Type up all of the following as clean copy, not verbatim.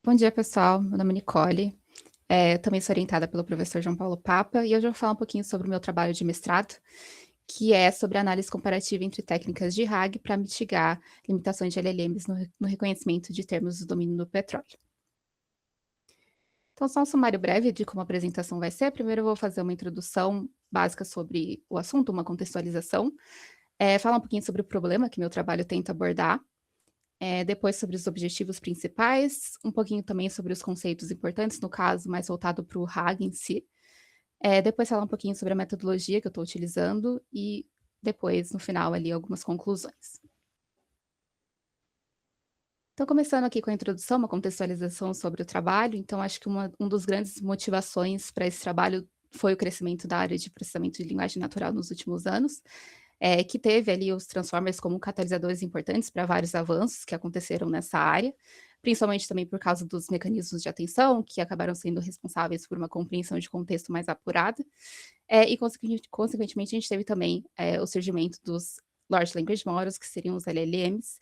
Bom dia, pessoal. Meu nome é Nicole. Eu também sou orientada pelo professor João Paulo Papa e hoje eu vou falar um pouquinho sobre o meu trabalho de mestrado, que é sobre análise comparativa entre técnicas de RAG para mitigar limitações de LLMs no reconhecimento de termos do domínio do petróleo. Então, só um sumário breve de como a apresentação vai ser. Primeiro, eu vou fazer uma introdução básica sobre o assunto, uma contextualização, falar um pouquinho sobre o problema que meu trabalho tenta abordar. Depois sobre os objetivos principais, um pouquinho também sobre os conceitos importantes, no caso, mais voltado para o RAG em si. Depois falar um pouquinho sobre a metodologia que eu estou utilizando e depois, no final, ali, algumas conclusões. Então, começando aqui com a introdução, uma contextualização sobre o trabalho. Então, acho que um dos grandes motivações para esse trabalho foi o crescimento da área de processamento de linguagem natural nos últimos anos, que teve ali os transformers como catalisadores importantes para vários avanços que aconteceram nessa área, principalmente também por causa dos mecanismos de atenção, que acabaram sendo responsáveis por uma compreensão de contexto mais apurada, e consequentemente a gente teve também o surgimento dos Large Language Models, que seriam os LLMs,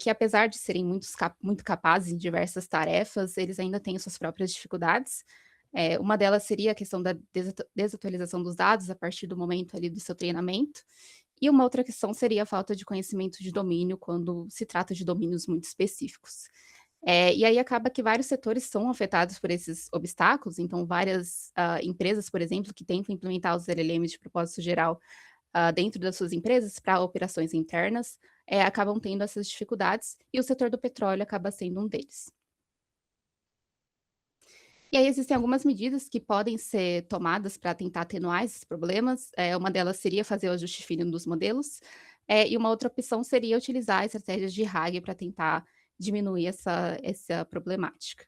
que apesar de serem muito capazes em diversas tarefas, eles ainda têm suas próprias dificuldades. Uma delas seria a questão da desatualização dos dados a partir do momento ali do seu treinamento, e uma outra questão seria a falta de conhecimento de domínio quando se trata de domínios muito específicos. E aí acaba que vários setores são afetados por esses obstáculos, então várias empresas, por exemplo, que tentam implementar os LLMs de propósito geral dentro das suas empresas para operações internas, acabam tendo essas dificuldades, e o setor do petróleo acaba sendo um deles. E aí existem algumas medidas que podem ser tomadas para tentar atenuar esses problemas. Uma delas seria fazer o ajuste fino dos modelos, e uma outra opção seria utilizar estratégias de RAG para tentar diminuir essa problemática.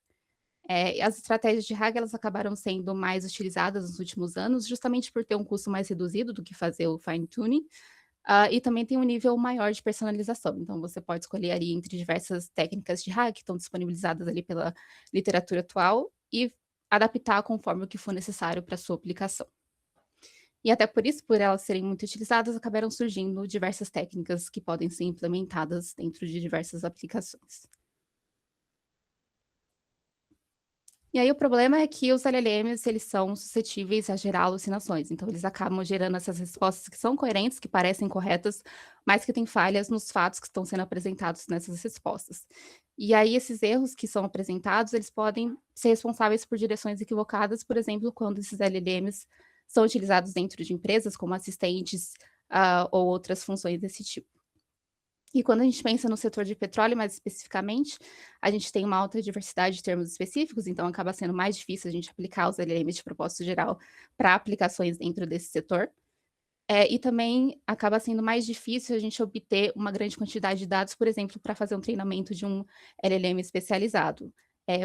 As estratégias de RAG elas acabaram sendo mais utilizadas nos últimos anos, justamente por ter um custo mais reduzido do que fazer o fine tuning, e também tem um nível maior de personalização. Então você pode escolher ali entre diversas técnicas de RAG que estão disponibilizadas ali pela literatura atual e adaptar conforme o que for necessário para sua aplicação. E até por isso, por elas serem muito utilizadas, acabaram surgindo diversas técnicas que podem ser implementadas dentro de diversas aplicações. E aí o problema é que os LLMs, eles são suscetíveis a gerar alucinações, então eles acabam gerando essas respostas que são coerentes, que parecem corretas, mas que têm falhas nos fatos que estão sendo apresentados nessas respostas. E aí esses erros que são apresentados, eles podem ser responsáveis por direções equivocadas, por exemplo, quando esses LLMs são utilizados dentro de empresas como assistentes, ou outras funções desse tipo. E quando a gente pensa no setor de petróleo, mais especificamente, a gente tem uma alta diversidade de termos específicos, então acaba sendo mais difícil a gente aplicar os LLMs de propósito geral para aplicações dentro desse setor. E também acaba sendo mais difícil a gente obter uma grande quantidade de dados, por exemplo, para fazer um treinamento de um LLM especializado.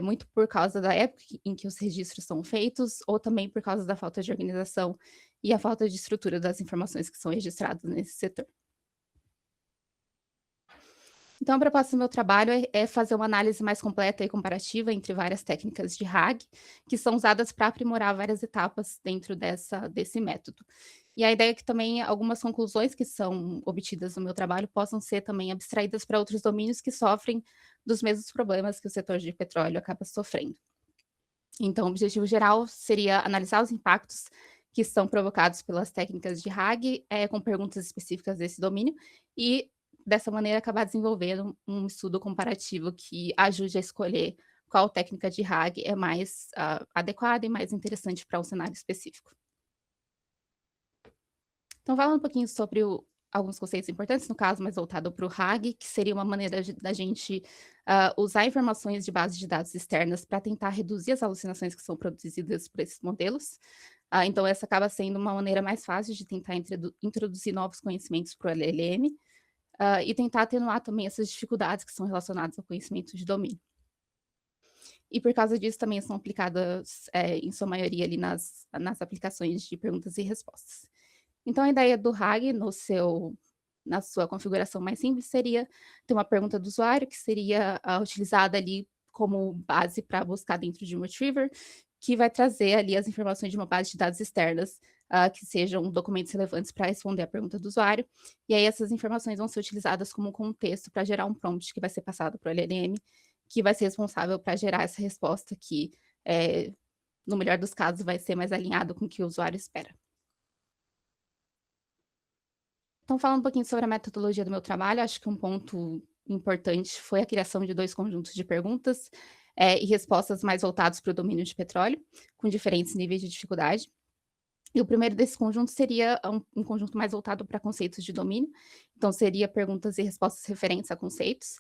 Muito por causa da época em que os registros são feitos, ou também por causa da falta de organização e a falta de estrutura das informações que são registradas nesse setor. Então, a proposta do meu trabalho é fazer uma análise mais completa e comparativa entre várias técnicas de RAG, que são usadas para aprimorar várias etapas dentro desse método. E a ideia é que também algumas conclusões que são obtidas no meu trabalho possam ser também abstraídas para outros domínios que sofrem dos mesmos problemas que o setor de petróleo acaba sofrendo. Então, o objetivo geral seria analisar os impactos que são provocados pelas técnicas de RAG, com perguntas específicas desse domínio, e dessa maneira acabar desenvolvendo um estudo comparativo que ajude a escolher qual técnica de RAG é mais adequada e mais interessante para um cenário específico. Então, falando um pouquinho sobre alguns conceitos importantes, no caso mais voltado para o RAG, que seria uma maneira da gente usar informações de bases de dados externas para tentar reduzir as alucinações que são produzidas por esses modelos. Então, essa acaba sendo uma maneira mais fácil de tentar introduzir novos conhecimentos para o LLM, e tentar atenuar também essas dificuldades que são relacionadas ao conhecimento de domínio. E por causa disso também são aplicadas, em sua maioria ali nas aplicações de perguntas e respostas. Então a ideia do RAG na sua configuração mais simples seria ter uma pergunta do usuário que seria, utilizada ali como base para buscar dentro de um retriever, que vai trazer ali as informações de uma base de dados externas, que sejam documentos relevantes para responder a pergunta do usuário, e aí essas informações vão ser utilizadas como contexto para gerar um prompt que vai ser passado para o LLM, que vai ser responsável para gerar essa resposta que, no melhor dos casos, vai ser mais alinhado com o que o usuário espera. Então, falando um pouquinho sobre a metodologia do meu trabalho, acho que um ponto importante foi a criação de 2 conjuntos de perguntas, e respostas mais voltados para o domínio de petróleo, com diferentes níveis de dificuldade. E o primeiro desses conjuntos seria um conjunto mais voltado para conceitos de domínio, então seria perguntas e respostas referentes a conceitos.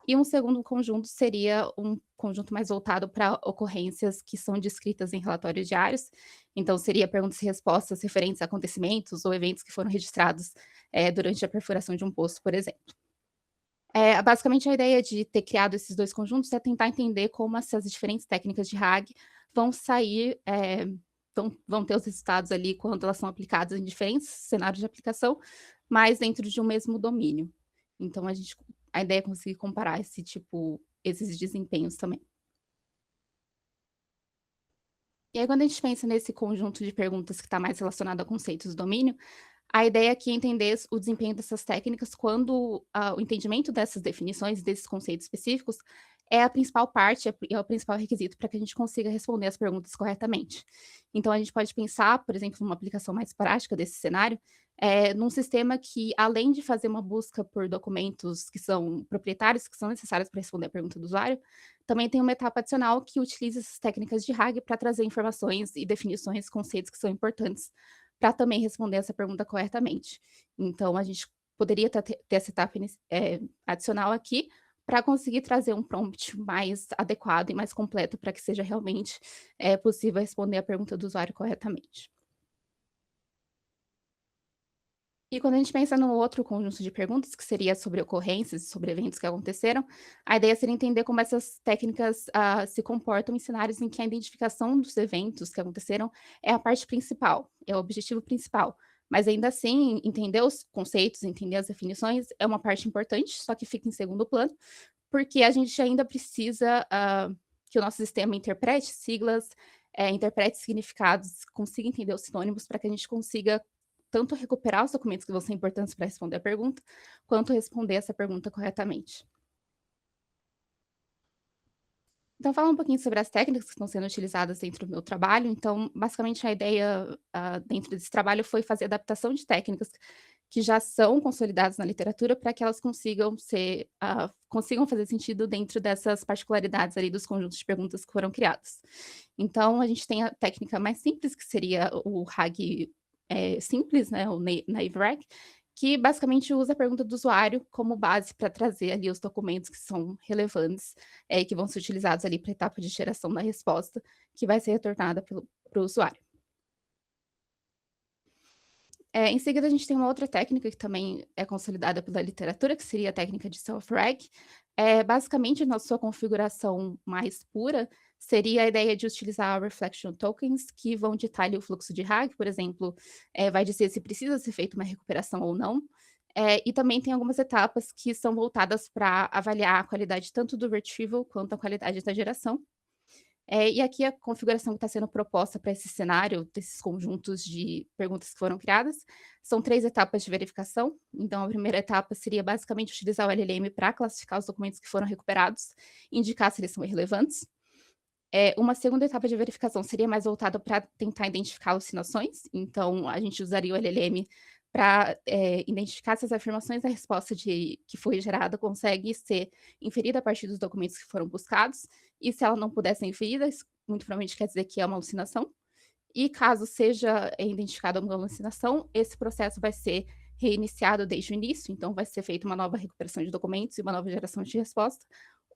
E um segundo conjunto seria um conjunto mais voltado para ocorrências que são descritas em relatórios diários, então seria perguntas e respostas referentes a acontecimentos ou eventos que foram registrados, durante a perfuração de um poço, por exemplo. Basicamente a ideia de ter criado esses 2 conjuntos é tentar entender como essas diferentes técnicas de RAG vão sair, vão ter os resultados ali quando elas são aplicadas em diferentes cenários de aplicação, mas dentro de um mesmo domínio. Então a ideia é conseguir comparar esses desempenhos também. E aí quando a gente pensa nesse conjunto de perguntas que está mais relacionado a conceitos do domínio, a ideia aqui é entender o desempenho dessas técnicas quando o entendimento dessas definições, desses conceitos específicos, é a principal parte, é o principal requisito para que a gente consiga responder as perguntas corretamente. Então, a gente pode pensar, por exemplo, numa aplicação mais prática desse cenário, num sistema que, além de fazer uma busca por documentos que são proprietários, que são necessários para responder a pergunta do usuário, também tem uma etapa adicional que utiliza essas técnicas de RAG para trazer informações e definições, conceitos que são importantes para também responder essa pergunta corretamente. Então, a gente poderia ter essa etapa adicional aqui, para conseguir trazer um prompt mais adequado e mais completo para que seja realmente, possível responder a pergunta do usuário corretamente. E quando a gente pensa no outro conjunto de perguntas, que seria sobre ocorrências, sobre eventos que aconteceram, a ideia seria entender como essas técnicas, se comportam em cenários em que a identificação dos eventos que aconteceram é a parte principal, é o objetivo principal. Mas ainda assim, entender os conceitos, entender as definições é uma parte importante, só que fica em segundo plano, porque a gente ainda precisa, que o nosso sistema interprete siglas, interprete significados, consiga entender os sinônimos para que a gente consiga tanto recuperar os documentos que vão ser importantes para responder a pergunta, quanto responder essa pergunta corretamente. Então, falar um pouquinho sobre as técnicas que estão sendo utilizadas dentro do meu trabalho. Então, basicamente, a ideia, dentro desse trabalho foi fazer adaptação de técnicas que já são consolidadas na literatura para que elas consigam fazer sentido dentro dessas particularidades ali dos conjuntos de perguntas que foram criadas. Então, a gente tem a técnica mais simples, que seria o RAG, simples, né, o Naive RAG, que basicamente usa a pergunta do usuário como base para trazer ali os documentos que são relevantes, que vão ser utilizados ali para a etapa de geração da resposta, que vai ser retornada para o usuário. Em seguida, a gente tem uma outra técnica que também é consolidada pela literatura, que seria a técnica de self-reg. Basicamente, na sua configuração mais pura, seria a ideia de utilizar reflection tokens, que vão ditar ali o fluxo de RAG, por exemplo, vai dizer se precisa ser feita uma recuperação ou não. E também tem algumas etapas que são voltadas para avaliar a qualidade tanto do retrieval quanto a qualidade da geração. E aqui a configuração que está sendo proposta para esse cenário, desses conjuntos de perguntas que foram criadas, são 3 etapas de verificação. Então, a primeira etapa seria basicamente utilizar o LLM para classificar os documentos que foram recuperados, indicar se eles são irrelevantes. Uma segunda etapa de verificação seria mais voltada para tentar identificar alucinações. Então, a gente usaria o LLM para identificar se as afirmações da resposta que foi gerada consegue ser inferida a partir dos documentos que foram buscados, e se ela não puder ser inferida, isso muito provavelmente quer dizer que é uma alucinação. E caso seja identificada uma alucinação, esse processo vai ser reiniciado desde o início, então vai ser feita uma nova recuperação de documentos e uma nova geração de resposta,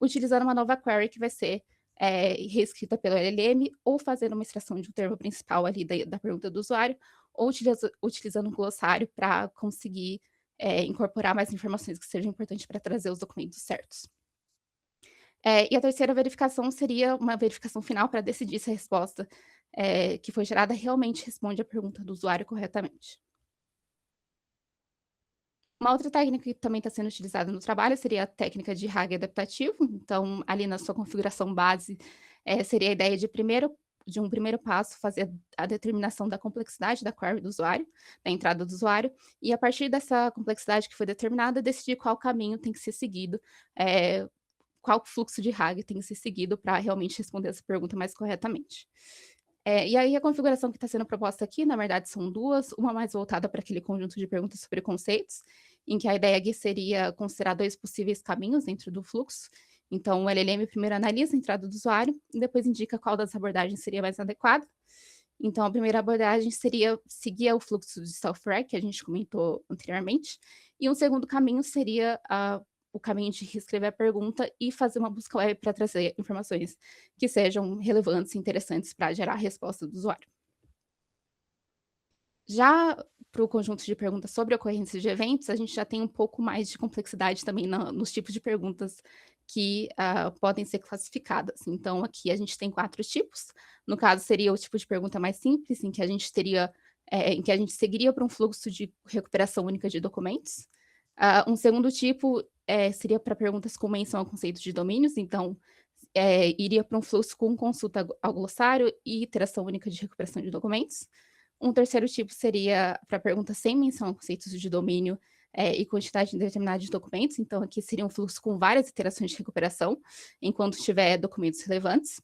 utilizando uma nova query que vai ser reescrita pelo LLM, ou fazendo uma extração de um termo principal ali da pergunta do usuário, ou utilizando um glossário para conseguir incorporar mais informações que sejam importantes para trazer os documentos certos. E a terceira verificação seria uma verificação final para decidir se a resposta que foi gerada realmente responde à pergunta do usuário corretamente. Uma outra técnica que também está sendo utilizada no trabalho seria a técnica de RAG adaptativo. Então, ali na sua configuração base, seria a ideia de um primeiro passo, fazer a determinação da complexidade da query do usuário, da entrada do usuário, e a partir dessa complexidade que foi determinada, decidir qual caminho tem que ser seguido, qual fluxo de RAG tem que ser seguido para realmente responder essa pergunta mais corretamente. E aí a configuração que está sendo proposta aqui, na verdade, são duas, uma mais voltada para aquele conjunto de perguntas sobre conceitos, em que a ideia aqui seria considerar dois possíveis caminhos dentro do fluxo. Então, o LLM primeiro analisa a entrada do usuário e depois indica qual das abordagens seria mais adequada. Então, a primeira abordagem seria seguir o fluxo de software, que a gente comentou anteriormente, e um segundo caminho seria o caminho de reescrever a pergunta e fazer uma busca web para trazer informações que sejam relevantes e interessantes para gerar a resposta do usuário. Já para o conjunto de perguntas sobre ocorrência de eventos, a gente já tem um pouco mais de complexidade também nos tipos de perguntas que podem ser classificadas. Então, aqui a gente tem 4 tipos. No caso, seria o tipo de pergunta mais simples, em que a gente teria, em que a gente seguiria para um fluxo de recuperação única de documentos. Um segundo tipo seria para perguntas com menção ao conceito de domínios. Então, iria para um fluxo com consulta ao glossário e iteração única de recuperação de documentos. Um terceiro tipo seria para perguntas sem menção a conceitos de domínio e quantidade indeterminada de documentos. Então, aqui seria um fluxo com várias iterações de recuperação, enquanto tiver documentos relevantes.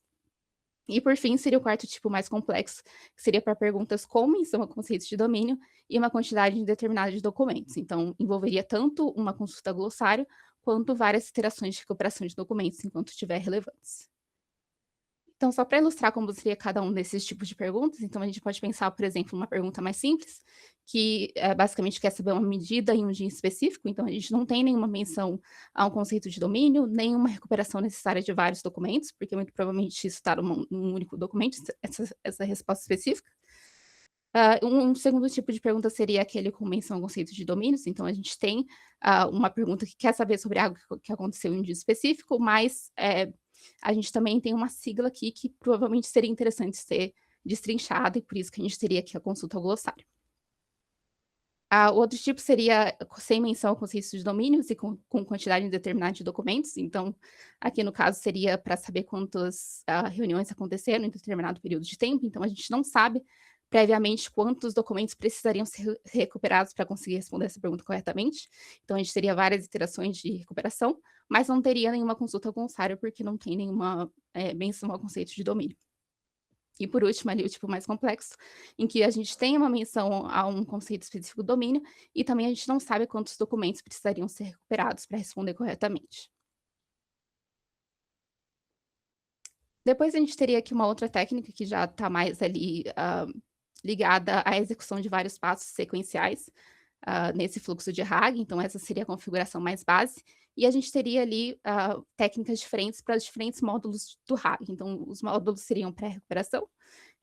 E, por fim, seria o quarto tipo mais complexo, que seria para perguntas com menção a conceitos de domínio e uma quantidade indeterminada de documentos. Então, envolveria tanto uma consulta a glossário, quanto várias iterações de recuperação de documentos, enquanto tiver relevantes. Então, só para ilustrar como seria cada um desses tipos de perguntas, então a gente pode pensar, por exemplo, uma pergunta mais simples, que basicamente quer saber uma medida em um dia específico, então a gente não tem nenhuma menção a um conceito de domínio, nenhuma recuperação necessária de vários documentos, porque muito provavelmente isso está num único documento, essa resposta específica. Um segundo tipo de pergunta seria aquele com menção ao conceito de domínios, então a gente tem uma pergunta que quer saber sobre algo que aconteceu em um dia específico, mas a gente também tem uma sigla aqui que provavelmente seria interessante ser destrinchada, e por isso que a gente teria aqui a consulta ao glossário. O outro tipo seria sem menção ao conceito de domínios e com quantidade indeterminada de documentos. Então, aqui no caso seria para saber quantas reuniões aconteceram em determinado período de tempo. Então, a gente não sabe previamente quantos documentos precisariam ser recuperados para conseguir responder essa pergunta corretamente. Então, a gente teria várias iterações de recuperação, mas não teria nenhuma consulta ao glossário, porque não tem nenhuma menção ao conceito de domínio. E por último, ali o tipo mais complexo, em que a gente tem uma menção a um conceito específico do domínio, e também a gente não sabe quantos documentos precisariam ser recuperados para responder corretamente. Depois a gente teria aqui uma outra técnica que já está mais ali ligada à execução de vários passos sequenciais nesse fluxo de RAG, então essa seria a configuração mais base, e a gente teria ali técnicas diferentes para os diferentes módulos do RAG. Então, os módulos seriam pré-recuperação,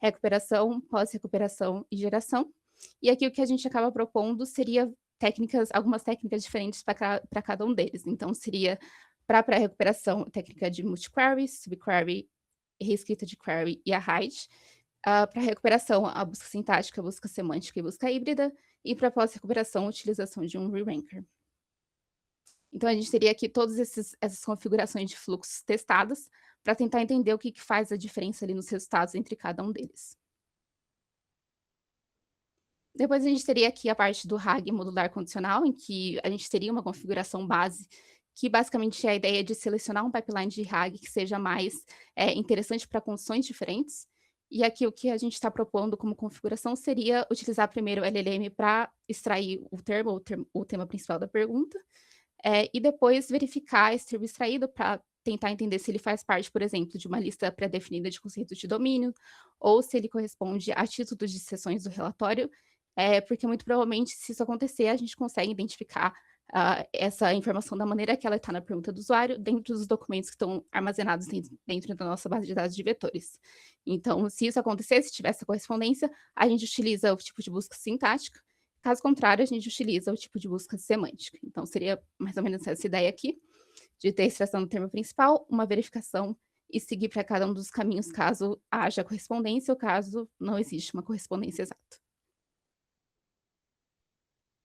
recuperação, pós-recuperação e geração. E aqui o que a gente acaba propondo seria algumas técnicas diferentes para cada um deles. Então, seria para pré-recuperação, técnica de multi-query, sub-query, reescrita de query e a hide. Para recuperação, a busca sintática, a busca semântica e busca híbrida. E para pós-recuperação, a utilização de um re-ranker. Então, a gente teria aqui todas essas configurações de fluxos testadas para tentar entender o que faz a diferença ali nos resultados entre cada um deles. Depois a gente teria aqui a parte do RAG modular condicional, em que a gente teria uma configuração base, que basicamente é a ideia de selecionar um pipeline de RAG que seja mais interessante para condições diferentes. E aqui o que a gente está propondo como configuração seria utilizar primeiro o LLM para extrair o tema principal da pergunta, e depois verificar esse termo extraído para tentar entender se ele faz parte, por exemplo, de uma lista pré-definida de conceitos de domínio, ou se ele corresponde a títulos de seções do relatório, porque muito provavelmente, se isso acontecer, a gente consegue identificar essa informação da maneira que ela está na pergunta do usuário, dentro dos documentos que estão armazenados dentro da nossa base de dados de vetores. Então, se isso acontecer, se tiver essa correspondência, a gente utiliza o tipo de busca sintática. Caso contrário, a gente utiliza o tipo de busca semântica. Então, seria mais ou menos essa ideia aqui, de ter a extração do termo principal, uma verificação e seguir para cada um dos caminhos caso haja correspondência ou caso não existe uma correspondência exata.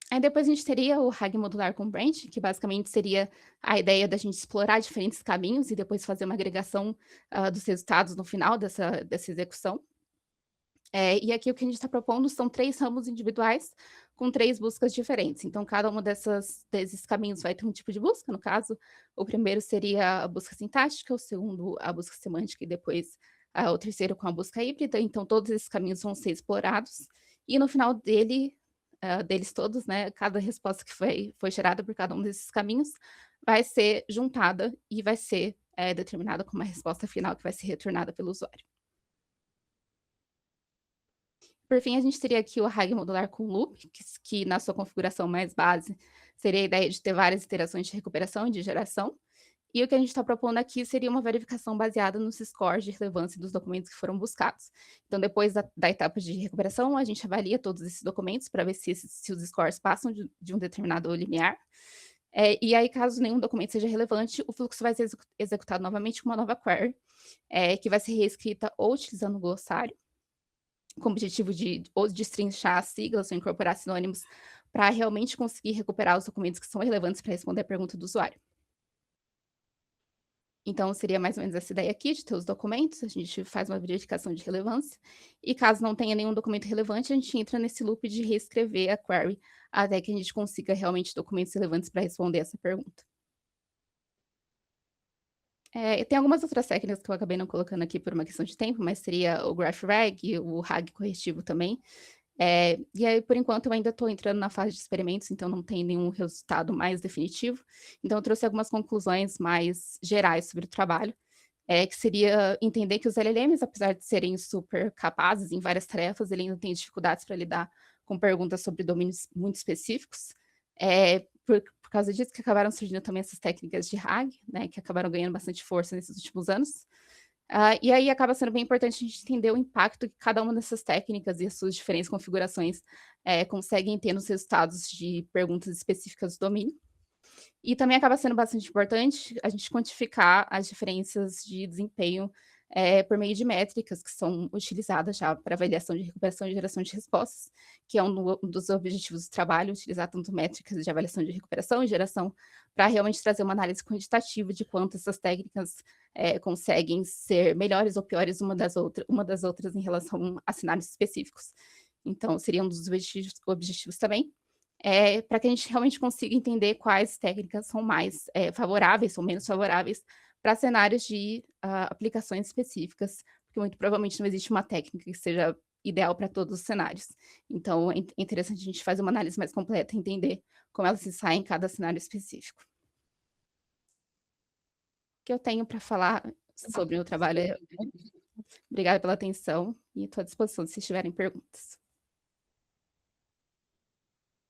Aí depois a gente teria o RAG modular com branch, que basicamente seria a ideia da gente explorar diferentes caminhos e depois fazer uma agregação dos resultados no final dessa execução. E aqui o que a gente está propondo são 3 ramos individuais com 3 buscas diferentes. Então, cada uma desses caminhos vai ter um tipo de busca, no caso, o primeiro seria a busca sintática, o segundo a busca semântica e depois, o terceiro com a busca híbrida. Então todos esses caminhos vão ser explorados e no final deles todos, né, cada resposta que foi gerada por cada um desses caminhos vai ser juntada e vai ser, determinada como uma resposta final que vai ser retornada pelo usuário. Por fim, a gente teria aqui o RAG modular com loop, que na sua configuração mais base, seria a ideia de ter várias iterações de recuperação e de geração. E o que a gente está propondo aqui seria uma verificação baseada nos scores de relevância dos documentos que foram buscados. Então, depois da etapa de recuperação, a gente avalia todos esses documentos para ver se os scores passam de um determinado limiar. E aí, caso nenhum documento seja relevante, o fluxo vai ser executado novamente com uma nova query, que vai ser reescrita ou utilizando o glossário, com o objetivo de ou destrinchar siglas ou incorporar sinônimos para realmente conseguir recuperar os documentos que são relevantes para responder a pergunta do usuário. Então, seria mais ou menos essa ideia aqui de ter os documentos, a gente faz uma verificação de relevância, e caso não tenha nenhum documento relevante, a gente entra nesse loop de reescrever a query, até que a gente consiga realmente documentos relevantes para responder essa pergunta. Tem algumas outras técnicas que eu acabei não colocando aqui por uma questão de tempo, mas seria o GraphRag, o RAG corretivo também. E aí, por enquanto, eu ainda estou entrando na fase de experimentos, então não tem nenhum resultado mais definitivo. Então eu trouxe algumas conclusões mais gerais sobre o trabalho, que seria entender que os LLMs, apesar de serem super capazes em várias tarefas, ele ainda tem dificuldades para lidar com perguntas sobre domínios muito específicos. Por causa disso que acabaram surgindo também essas técnicas de RAG, né, que acabaram ganhando bastante força nesses últimos anos. E aí acaba sendo bem importante a gente entender o impacto que cada uma dessas técnicas e as suas diferentes configurações conseguem ter nos resultados de perguntas específicas do domínio. E também acaba sendo bastante importante a gente quantificar as diferenças de desempenho por meio de métricas que são utilizadas já para avaliação de recuperação e geração de respostas, que é um dos objetivos do trabalho, utilizar tanto métricas de avaliação de recuperação e geração para realmente trazer uma análise quantitativa de quanto essas técnicas conseguem ser melhores ou piores uma das outras em relação a cenários específicos. Então, seria um dos objetivos também para que a gente realmente consiga entender quais técnicas são mais favoráveis ou menos favoráveis para cenários de aplicações específicas, porque muito provavelmente não existe uma técnica que seja ideal para todos os cenários. Então, é interessante a gente fazer uma análise mais completa e entender como elas se saem em cada cenário específico. O que eu tenho para falar sobre o meu trabalho é obrigada pela atenção e estou à disposição se vocês tiverem perguntas.